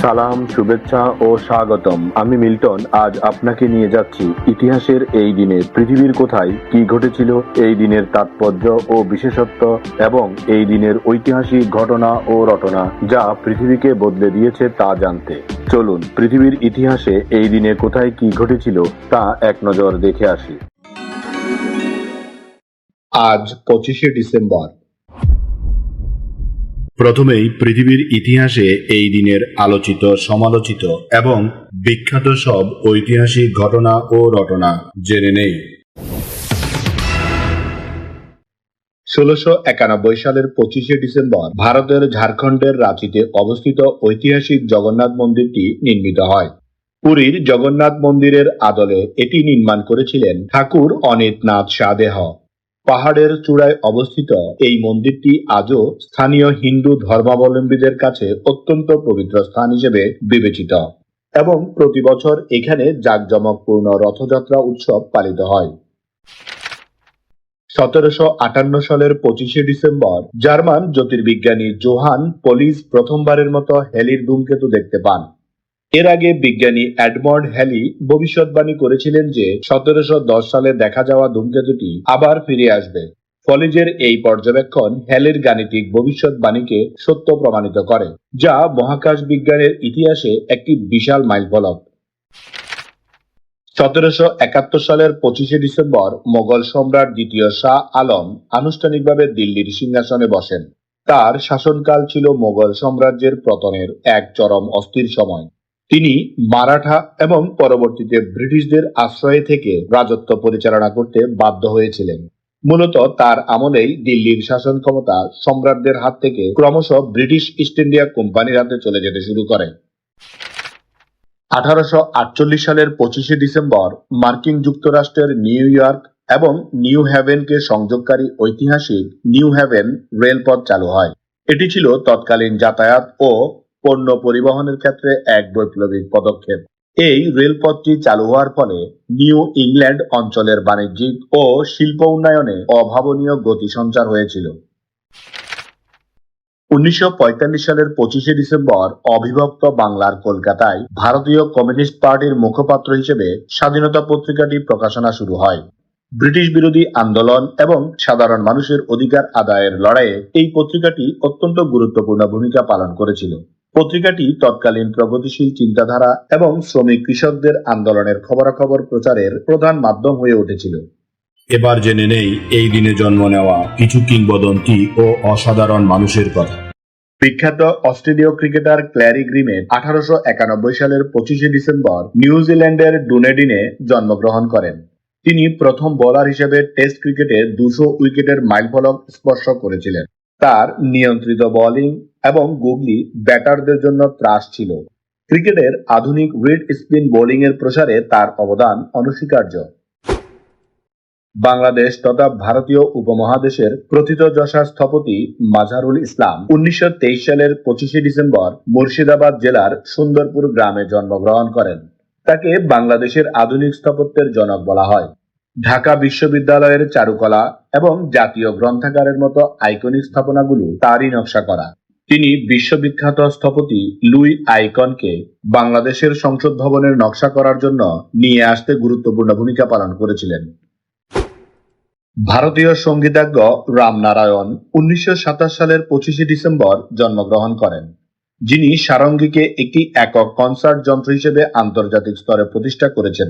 সালাম, শুভেচ্ছা ও স্বাগতম। আমি মিল্টন। আজ আপনাকে নিয়ে যাচ্ছি ইতিহাসের এই দিনে পৃথিবীর কোথায় কি ঘটেছিল, এই দিনের তাৎপর্য ও বিশেষত্ব এবং এই দিনের ঐতিহাসিক ঘটনা ও রটনা যা পৃথিবীকে বদলে দিয়েছে তা জানতে। চলুন পৃথিবীর ইতিহাসে এই দিনে কোথায় কি ঘটেছিল তা এক নজর দেখে আসি। আজ 25শে ডিসেম্বর। প্রথমেই পৃথিবীর ইতিহাসে এই দিনের আলোচিত, সমালোচিত এবং বিখ্যাত সব ঐতিহাসিক ঘটনা ও রটনা জেনে নেই। 1691 সালের 25শে ডিসেম্বর ভারতের ঝাড়খণ্ডের রাঁচিতে অবস্থিত ঐতিহাসিক জগন্নাথ মন্দিরটি নির্মিত হয়। পুরীর জগন্নাথ মন্দিরের আদলে এটি নির্মাণ করেছিলেন ঠাকুর অনিতনাথ সাদেহ। পাহাড়ের চূড়ায় অবস্থিত এই মন্দিরটি আজও স্থানীয় হিন্দু ধর্মাবলম্বীদের কাছে অত্যন্ত পবিত্র স্থান হিসেবে বিবেচিত এবং প্রতি বছর এখানে জাঁকজমকপূর্ণ রথযাত্রা উৎসব পালিত হয়। 1758 সালের 25শে ডিসেম্বর জার্মান জ্যোতির্বিজ্ঞানী জোহান পোলিস প্রথমবারের মতো হ্যালির ধূমকেতু দেখতে পান। এর আগে বিজ্ঞানী এডমন্ড হ্যালি ভবিষ্যৎবাণী করেছিলেন যে 1710 সালে দেখা যাওয়া ধূমকেতুটি আবার ফিরে আসবে। ফলিজের এই পর্যবেক্ষণ হ্যালির গাণিতিক ভবিষ্যৎবাণীকে সত্য প্রমাণিত করে, যা মহাকাশ বিজ্ঞানের ইতিহাসে একটি বিশাল মাইলফলক। 1771 সালের 25শে ডিসেম্বর মোগল সম্রাট দ্বিতীয় শাহ আলম আনুষ্ঠানিকভাবে দিল্লির সিংহাসনে বসেন। তার শাসনকাল ছিল মোগল সাম্রাজ্যের পতনের এক চরম অস্থির সময়। তিনি মারাঠা এবং পরবর্তীতে ব্রিটিশদের আশ্রয়ে থেকে রাজত্ব পরিচালনা করতে বাধ্য হয়েছিলেন। মূলত তার আমলেই দিল্লির শাসন ক্ষমতা সম্রাটদের হাত থেকে ক্রমশ ব্রিটিশ ইস্ট ইন্ডিয়া কোম্পানির হাতে চলে যেতে শুরু করে। 1848 সালের 25শে ডিসেম্বর মার্কিন যুক্তরাষ্ট্রের নিউ ইয়র্ক এবং নিউ হ্যাভেনকে সংযোগকারী ঐতিহাসিক নিউ হ্যাভেন রেলপথ চালু হয়। এটি ছিল তৎকালীন যাতায়াত ও পণ্য পরিবহনের ক্ষেত্রে এক বৈপ্লবিক পদক্ষেপ। এই রেলপথটি চালু হওয়ার ফলে নিউ ইংল্যান্ড অঞ্চলের বাণিজ্যিক ও শিল্প উন্নয়নে অভাবনীয় গতি সঞ্চার হয়েছিল। 1945 সালের 25শে ডিসেম্বর অবিভক্ত বাংলার কলকাতায় ভারতীয় কমিউনিস্ট পার্টির মুখপাত্র হিসেবে স্বাধীনতা পত্রিকাটি প্রকাশনা শুরু হয়। ব্রিটিশ বিরোধী আন্দোলন এবং সাধারণ মানুষের অধিকার আদায়ের লড়াইয়ে এই পত্রিকাটি অত্যন্ত গুরুত্বপূর্ণ ভূমিকা পালন করেছিল। পত্রিকাটি তৎকালীন প্রগতিশীল চিন্তাধারা এবং শ্রমিক কৃষকদের আন্দোলনের খবরাখবর প্রচারের প্রধান মাধ্যম হয়ে উঠেছিল। এবার জেনে নেই এই দিনে জন্ম নেওয়া কিছু কিংবদন্তি ও অসাধারণ মানুষের কথা। বিখ্যাত অস্ট্রেলীয় ক্রিকেটার ক্ল্যারি গ্রিমেট 1891 সালের 25শে ডিসেম্বর নিউজিল্যান্ডের ডুনেডিনে জন্মগ্রহণ করেন। তিনি প্রথম বোলার হিসেবে টেস্ট ক্রিকেটে 200 উইকেটের মাইলফলক স্পর্শ করেছিলেন। তার নিয়ন্ত্রিত বোলিং এবং গুগলি ব্যাটারদের জন্য ত্রাস ছিল। ক্রিকেটের আধুনিক রিড স্পিন বোলিং এর প্রসারে তার অবদান অনস্বীকার্য। বাংলাদেশ তথা ভারতীয় উপমহাদেশের প্রথিতযশা স্থপতি মাঝহারুল ইসলাম 1923 সালের 25শে ডিসেম্বর মুর্শিদাবাদ জেলার সুন্দরপুর গ্রামে জন্মগ্রহণ করেন। তাকে বাংলাদেশের আধুনিক স্থাপত্যের জনক বলা হয়। ঢাকা বিশ্ববিদ্যালয়ের চারুকলা এবং জাতীয় গ্রন্থাগারের মতো আইকনিক স্থাপনাগুলো তারই নকশা করা। তিনি বিশ্ববিখ্যাত স্থপতি লুই আইকনকে বাংলাদেশের সংসদ ভবনের নকশা করার জন্য নিয়ে আসতে গুরুত্বপূর্ণ ভূমিকা পালন করেছিলেন। ভারতীয় সঙ্গীতজ্ঞ রামনারায়ণ 1927 সালের 25শে ডিসেম্বর জন্মগ্রহণ করেন, যিনি সারঙ্গীকে একটি একক কনসার্ট যন্ত্র হিসেবে আন্তর্জাতিক স্তরে প্রতিষ্ঠা করেছেন।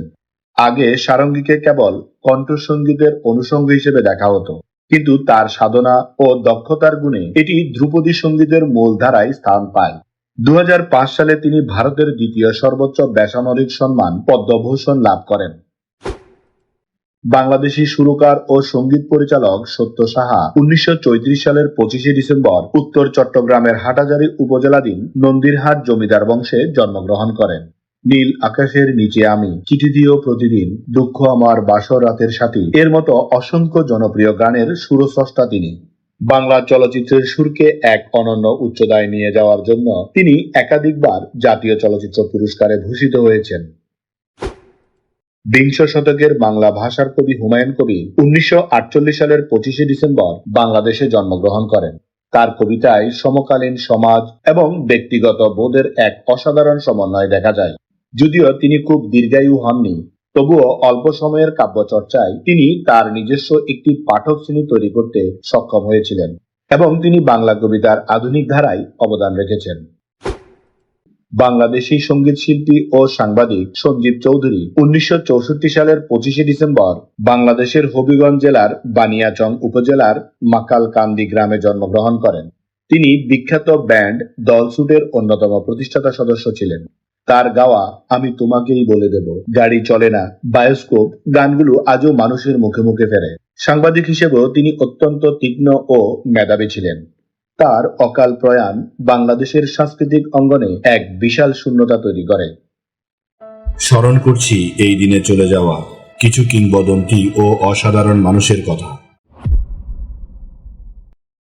আগে সারঙ্গীকে কেবল কণ্ঠসঙ্গীতের অনুষঙ্গ হিসেবে দেখা হতো, কিন্তু তার সাধনা ও দক্ষতার গুণে এটি ধ্রুপদী সঙ্গীতের মূল ধারায় স্থান পায়। 2005 সালে তিনি ভারতের দ্বিতীয় সর্বোচ্চ বেসামরিক সম্মান পদ্মভূষণ লাভ করেন। বাংলাদেশী সুরকার ও সঙ্গীত পরিচালক সত্য সাহা 1934 সালের 25শে ডিসেম্বর উত্তর চট্টগ্রামের হাটাজারী উপজেলাধীন নন্দিরহাট জমিদার বংশে জন্মগ্রহণ করেন। নীল আকাশের নিচে আমি, চিঠি দিও প্রতিদিন, দুঃখ আমার বাসর রাতের সাথী এর মতো অসংখ্য জনপ্রিয় গানের সুরস্রষ্টা তিনি। বাংলা চলচ্চিত্রের সুরকে এক অনন্য উচ্চতায় নিয়ে যাওয়ার জন্য তিনি একাধিকবার জাতীয় চলচ্চিত্র পুরস্কারে ভূষিত হয়েছেন। বিংশ শতকের বাংলা ভাষার কবি হুমায়ুন কবির 1948 সালের 25শে ডিসেম্বর বাংলাদেশে জন্মগ্রহণ করেন। তার কবিতায় সমকালীন সমাজ এবং ব্যক্তিগত বোধের এক অসাধারণ সমন্বয় দেখা যায়। যদিও তিনি খুব দীর্ঘায়ু হননি, তবুও অল্প সময়ের কাব্য চর্চায় তিনি তার নিজস্ব একটি পাঠক শ্রেণী তৈরি করতে সক্ষম হয়েছিলেন এবং তিনি বাংলা কবিতার আধুনিক ধারায় অবদান রেখেছেন। বাংলাদেশী সঙ্গীত শিল্পী ও সাংবাদিক সঞ্জীব চৌধুরী 1964 সালের 25শে ডিসেম্বর বাংলাদেশের হবিগঞ্জ জেলার বানিয়াচং উপজেলার মাকালকান্দি গ্রামে জন্মগ্রহণ করেন। তিনি বিখ্যাত ব্যান্ড দলছুটের অন্যতম প্রতিষ্ঠাতা সদস্য ছিলেন। তার গাওয়া আমি তোমাকেই বলে দেব, গাড়ি চলে না, বায়োস্কোপ গানগুলো আজও মানুষের মুখে মুখে ফেরে। সাংবাদিক হিসেবেও তিনি অত্যন্ত তীক্ষ্ণ ও মেধাবী ছিলেন। তার অকাল প্রয়াণ বাংলাদেশের সাংস্কৃতিক অঙ্গনে এক বিশাল শূন্যতা তৈরি করে। স্মরণ করছি এই দিনে চলে যাওয়া কিছু কিংবদন্তি ও অসাধারণ মানুষের কথা।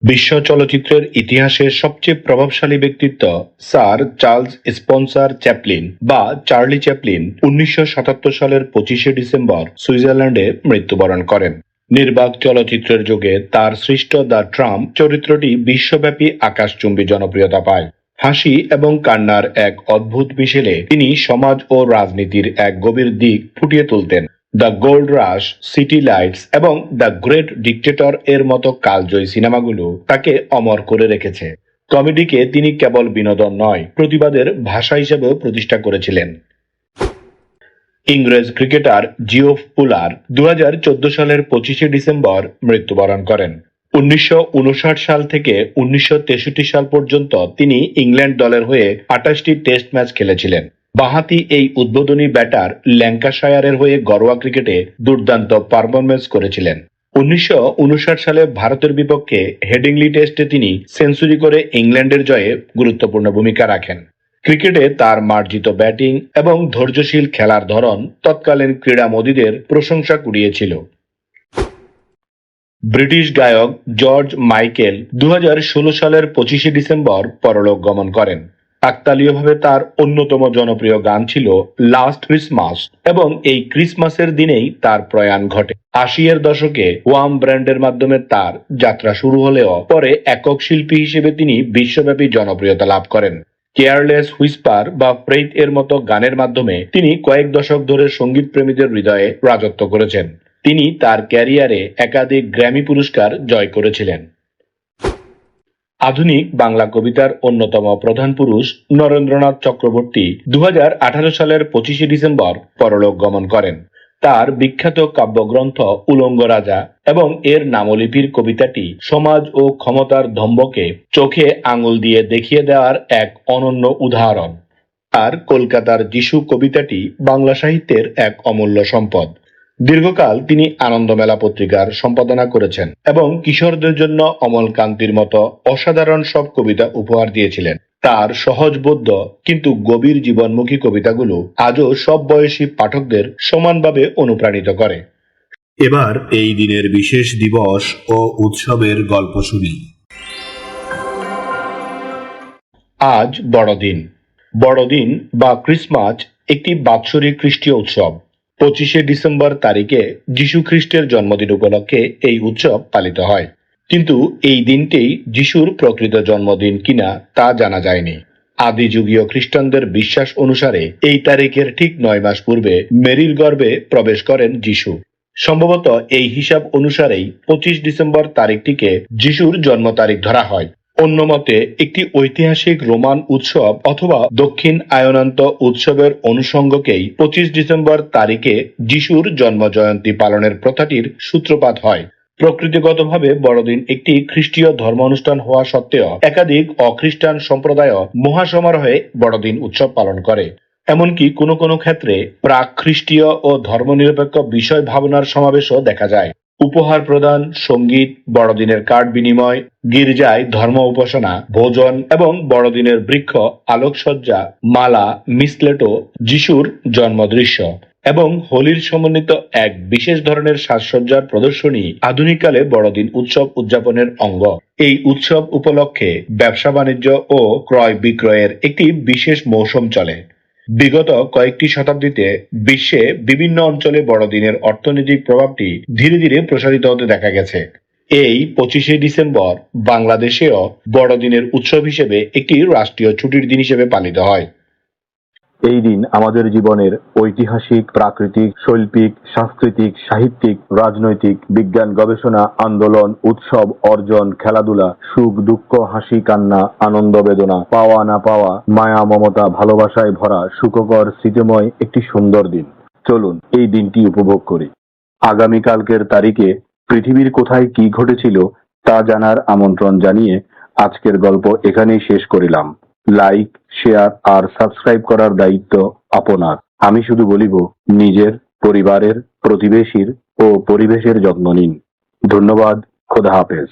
বিশ্ব চলচ্চিত্রের ইতিহাসের সবচেয়ে প্রভাবশালী ব্যক্তিত্ব স্যার চার্লস স্পেন্সার চ্যাপলিন বা চার্লি চ্যাপলিন 1977 সালের 25শে ডিসেম্বর সুইজারল্যান্ডে মৃত্যুবরণ করেন। নির্বাক চলচ্চিত্রের যুগে তার সৃষ্ট দ্য ট্রাম্প চরিত্রটি বিশ্বব্যাপী আকাশচুম্বী জনপ্রিয়তা পায়। হাসি এবং কান্নার এক অদ্ভুত মিশেলে তিনি সমাজ ও রাজনীতির এক গভীর দিক ফুটিয়ে তুলতেন। The gold rush, city lights এবং দ্য গ্রেট ডিক্টেটর এর মতো কালজয়ী সিনেমাগুলো তাকে অমর করে রেখেছে। কমেডিকে তিনি কেবল বিনোদন নয়, প্রতিবাদের ভাষা হিসেবেও প্রতিষ্ঠা করেছিলেন। ইংরেজ ক্রিকেটার জিওফ পুলার 2014 সালের 25শে ডিসেম্বর মৃত্যুবরণ করেন। 1959 সাল থেকে 1963 সাল পর্যন্ত তিনি ইংল্যান্ড দলের হয়ে 28টি টেস্ট ম্যাচ খেলেছিলেন। বাঁহাতি এই উদ্বোধনী ব্যাটার ল্যাঙ্কাশায়ারের হয়ে ঘরোয়া ক্রিকেটে দুর্দান্ত পারফরম্যান্স করেছিলেন। 1959 সালে ভারতের বিপক্ষে হেডিংলি টেস্টে তিনি সেঞ্চুরি করে ইংল্যান্ডের জয়ে গুরুত্বপূর্ণ ভূমিকা রাখেন। ক্রিকেটে তার মার্জিত ব্যাটিং এবং ধৈর্যশীল খেলার ধরন তৎকালীন ক্রীড়ামোদীদের প্রশংসা কুড়িয়েছিল। ব্রিটিশ গায়ক জর্জ মাইকেল 2016 সালের 25শে ডিসেম্বর পরলোক গমন করেন। কাকতালীয়ভাবে তার অন্যতম জনপ্রিয় গান ছিল লাস্ট ক্রিসমাস এবং এই ক্রিসমাসের দিনেই তার প্রয়াণ ঘটে। 80-এর দশকে ওয়াম ব্র্যান্ডের মাধ্যমে তার যাত্রা শুরু হলেও পরে একক শিল্পী হিসেবে তিনি বিশ্বব্যাপী জনপ্রিয়তা লাভ করেন। কেয়ারলেস হুইস্পার বা ফ্রেইথ এর মতো গানের মাধ্যমে তিনি কয়েক দশক ধরে সঙ্গীত প্রেমীদের হৃদয়ে রাজত্ব করেছেন। তিনি তার ক্যারিয়ারে একাধিক গ্র্যামি পুরস্কার জয় করেছিলেন। আধুনিক বাংলা কবিতার অন্যতম প্রধান পুরুষ নরেন্দ্রনাথ চক্রবর্তী 2018 সালের 25শে ডিসেম্বর পরলোক গমন করেন। তার বিখ্যাত কাব্যগ্রন্থ উলঙ্গ রাজা এবং এর নামলিপির কবিতাটি সমাজ ও ক্ষমতার ধম্বকে চোখে আঙুল দিয়ে দেখিয়ে দেওয়ার এক অনন্য উদাহরণ। আর কলকাতার যিশু কবিতাটি বাংলা সাহিত্যের এক অমূল্য সম্পদ। দীর্ঘকাল তিনি আনন্দমেলা পত্রিকার সম্পাদনা করেছেন এবং কিশোরদের জন্য অমল কান্তির মতো অসাধারণ সব কবিতা উপহার দিয়েছিলেন। তার সহজবোধ্য কিন্তু গভীর জীবনমুখী কবিতাগুলো আজও সব বয়সী পাঠকদের সমানভাবে অনুপ্রাণিত করে। এবার এই দিনের বিশেষ দিবস ও উৎসবের গল্প শুনি। আজ বড়দিন। বড়দিন বা ক্রিসমাস একটি বাৎসরিক খ্রিস্টীয় উৎসব। 25শে ডিসেম্বর তারিখে যীশু খ্রিস্টের জন্মদিন উপলক্ষে এই উৎসব পালিত হয়। কিন্তু এই দিনটি যিশুর প্রকৃত জন্মদিন কিনা তা জানা যায়নি। আদিযুগীয় খ্রিস্টানদের বিশ্বাস অনুসারে এই তারিখের ঠিক 9 মাস পূর্বে মেরির গর্ভে প্রবেশ করেন যিশু। সম্ভবত এই হিসাব অনুসারেই 25 ডিসেম্বর তারিখটিকে যিশুর জন্ম তারিখ ধরা হয়। অন্যমতে একটি ঐতিহাসিক রোমান উৎসব অথবা দক্ষিণ আয়নান্ত উৎসবের অনুষঙ্গকেই 25 ডিসেম্বর তারিখে যিশুর জন্ম জয়ন্তী পালনের প্রথাটির সূত্রপাত হয়। প্রকৃতিগতভাবে বড়দিন একটি খ্রিস্টীয় ধর্ম অনুষ্ঠান হওয়া সত্ত্বেও একাধিক অখ্রিস্টান সম্প্রদায় মহাসমারোহে বড়দিন উৎসব পালন করে। এমনকি কোনো কোনো ক্ষেত্রে প্রাক খ্রিস্টীয় ও ধর্মনিরপেক্ষ বিষয় ভাবনার সমাবেশও দেখা যায়। উপহার প্রদান, সঙ্গীত, বড়দিনের কার্ড বিনিময়, গির্জায় ধর্ম উপাসনা, ভোজন এবং বড়দিনের বৃক্ষ, আলোকসজ্জা, মালা, মিসলেটো, যিশুর জন্মদৃশ্য এবং হোলির সমন্বিত এক বিশেষ ধরনের সাজসজ্জার প্রদর্শনী আধুনিককালে বড়দিন উৎসব উদযাপনের অঙ্গ। এই উৎসব উপলক্ষে ব্যবসা বাণিজ্য ও ক্রয় বিক্রয়ের একটি বিশেষ মৌসুম চলে। বিগত কয়েকটি শতাব্দীতে বিশ্বে বিভিন্ন অঞ্চলে বড়দিনের অর্থনৈতিক প্রভাবটি ধীরে ধীরে প্রসারিত হতে দেখা গেছে। এই 25শে ডিসেম্বর বাংলাদেশেও বড়দিনের উৎসব হিসেবে একটি রাষ্ট্রীয় ছুটির দিন হিসেবে পালিত হয়। এই দিন আমাদের জীবনের ঐতিহাসিক, প্রাকৃতিক, শৈল্পিক, সাংস্কৃতিক, সাহিত্যিক, রাজনৈতিক, বিজ্ঞান, গবেষণা, আন্দোলন, উৎসব, অর্জন, খেলাধুলা, সুখ দুঃখ, হাসি কান্না, আনন্দ বেদনা, পাওয়া না পাওয়া, মায়া মমতা, ভালোবাসায় ভরা সুখকর স্মৃতিময় একটি সুন্দর দিন। চলুন এই দিনটি উপভোগ করি। আগামীকালকের তারিখে পৃথিবীর কোথায় কি ঘটেছিল তা জানার আমন্ত্রণ জানিয়ে আজকের গল্প এখানেই শেষ করিলাম। লাইক, শেয়ার আর সাবস্ক্রাইব করার দায়িত্ব আপনার। আমি শুধু বলিব, নিজের, পরিবারের, প্রতিবেশীর ও পরিবেশের যত্ন নিন। ধন্যবাদ। খোদা হাফেজ।